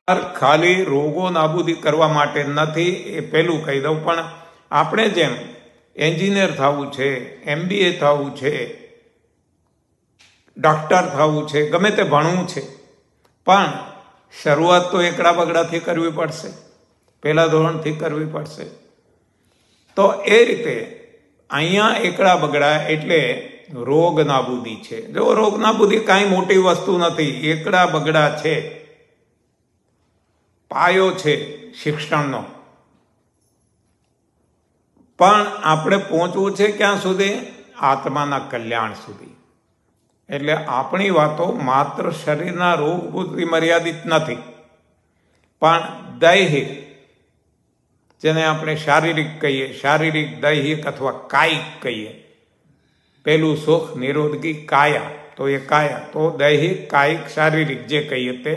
ખાલી રોગો નાબૂદી કરવા માટે નથી, એ પહેલું કહી દઉં. પણ આપણે જેમ એન્જિનિયર થવું છે, MBA થવું છે, ડૉક્ટર થવું છે, ગમે તે ભણવું છે, પણ શરૂઆત તો એકડા બગડાથી કરવી પડશે, પહેલા ધોરણથી કરવી પડશે. તો એ રીતે અહીંયા એકડા બગડા એટલે રોગ નાબૂદી છે. જો રોગ નાબૂદી કાંઈ મોટી વસ્તુ નથી, એકડા બગડા છે, પાયો છે શિક્ષણનો. પણ આપણે પહોંચવું છે ક્યાં સુધી? આત્માના કલ્યાણ સુધી. એટલે આપણી વાતો માત્ર શરીરના રોગ પૂરતી મર્યાદિત નથી, પણ દૈહિક, જેને આપણે શારીરિક કહીએ, શારીરિક, દૈહિક અથવા કાયિક કહીએ. પેલું સુખ નિરોધકી કાયા, તો એ કાયા તો દૈહિક, કાયિક, શારીરિક જે કહીએ તે.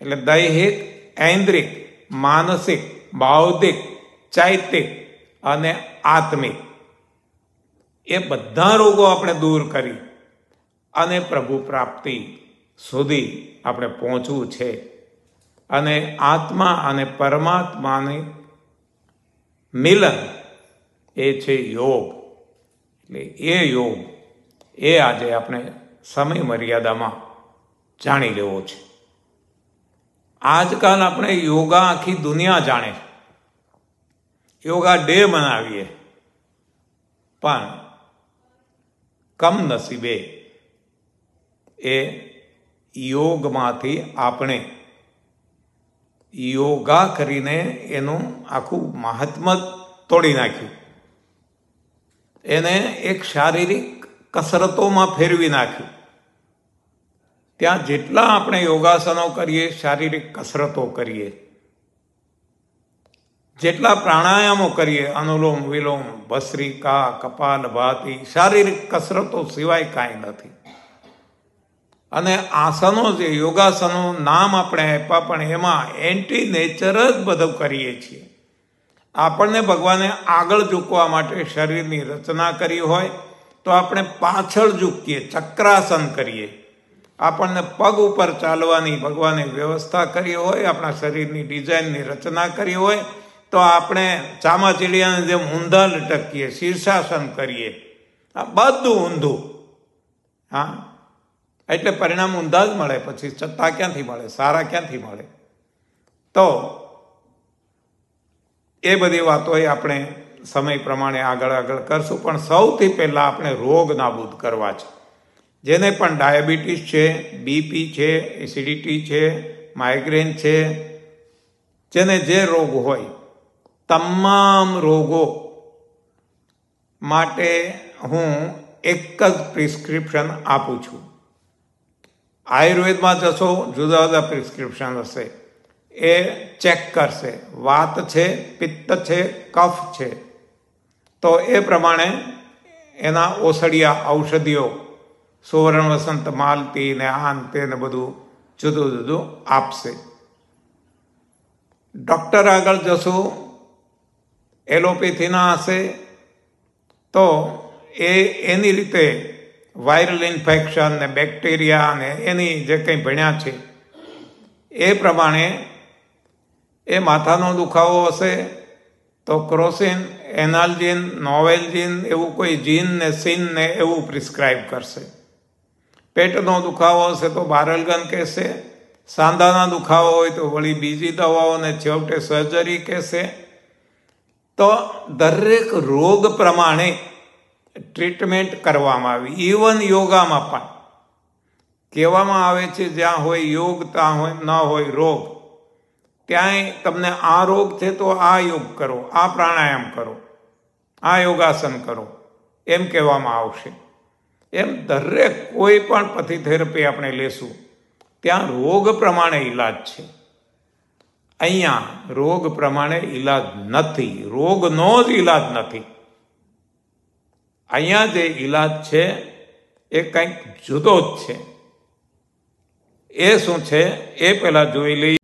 એટલે દૈહિક, ઐન્દ્રિક, માનસિક, બૌદ્ધિક, ચૈતિક અને આત્મિક, એ બધા રોગો આપણે દૂર કરી અને પ્રભુ પ્રાપ્તિ સુધી આપણે પહોંચવું છે. અને આત્મા અને પરમાત્માની મિલન એ છે યોગ. એટલે એ યોગ એ આજે આપણે સમય મર્યાદામાં જાણી લેવો છે. આજકાલ આપણે યોગા આખી દુનિયા જાણે, યોગા ડે મનાવીએ, પણ કમનસીબે એ યોગમાંથી આપણે યોગા કરીને એનું આખું મહાત્મ્ય તોડી નાખ્યું, એને એક શારીરિક કસરતોમાં ફેરવી નાખ્યું. ત્યાં જેટલા આપણે યોગાસનો કરીએ, શારીરિક કસરતો કરીએ, જેટલા પ્રાણાયામો કરીએ, અનુલોમ વિલોમ, ભસ્ત્રિકા, કપાલભાતિ, શારીરિક કસરતો સિવાય કાંઈ નથી. અને આસનો, જે યોગાસનો નામ આપણે આપ્યા, પણ એમાં એન્ટી નેચર જ બધું કરીએ છીએ. આપણને ભગવાને આગળ ઝૂકવા માટે શરીરની રચના કરી હોય તો આપણે પાછળ ઝૂકીએ, ચક્રાસન કરીએ. આપણને પગ ઉપર ચાલવાની ભગવાને વ્યવસ્થા કરી હોય, આપણા શરીરની ડિઝાઇનની રચના કરી હોય તો આપણે ચામાચીડિયાને જેમ ઊંધા લટકીએ, શીર્ષાસન કરીએ. આ બધું ઊંધું. હા, એટલે પરિણામ ઊંધા જ મળે. પછી સત્તા ક્યાંથી મળે? સારા ક્યાંથી મળે? તો એ બધી વાતો આપણે સમય પ્રમાણે આગળ કરશું. પણ સૌથી પહેલાં આપણે રોગ નાબૂદ કરવા છે. જેને પણ ડાયાબિટીસ છે, BP છે, એસિડિટી છે, માઇગ્રેન છે, જેને જે રોગ હોય, તમામ રોગો માટે હું એક જ પ્રિસ્ક્રિપ્શન આપું છું. આયુર્વેદમાં જશો, જુદા જુદા પ્રિસ્ક્રિપ્શન હશે, એ ચેક કરશે. વાત છે, પિત્ત છે, કફ છે, તો એ પ્રમાણે એના ઓસડિયા ઔષધિઓ, સુવર્ણ વસંત માલતી ને આન તેને બધું જુદું જુદું આપશે. ડૉક્ટર આગળ જશું, એલોપેથીના હશે તો એની રીતે વાયરલ ઇન્ફેક્શન ને બેક્ટેરિયા ને એની જે કંઈ ભણ્યા છે એ પ્રમાણે. એ માથાનો દુખાવો હશે તો ક્રોસિન, એનાલ્જીન, નોવેલ્જીન એવું કોઈ જીન ને સિન ને એવું પ્રિસ્ક્રાઇબ કરશે. પેટનો દુખાવો હશે તો બારલગન કહેશે. સાંધાના દુખાવો હોય તો વળી બીજી દવાઓને છેવટે સર્જરી કહેશે. તો દરેક રોગ પ્રમાણે ટ્રીટમેન્ટ કરવામાં આવી. ઇવન યોગામાં પણ કહેવામાં આવે છે, જ્યાં હોય યોગ ત્યાં હોય ન હોય રોગ. ત્યાંય તમને આ રોગ છે તો આ યોગ કરો, આ પ્રાણાયામ કરો, આ યોગાસન કરો, એમ કહેવામાં આવશે. એમ દરેક કોઈ પણ પથિથેરપી આપણે લેશું ત્યાં રોગ પ્રમાણે ઈલાજ છે. અહીંયા રોગ પ્રમાણે ઈલાજ નથી, રોગનો જ ઈલાજ નથી. અહીંયા જે ઈલાજ છે એ કંઈક જુદો જ છે. એ શું છે એ પહેલાં જોઈ લઈએ.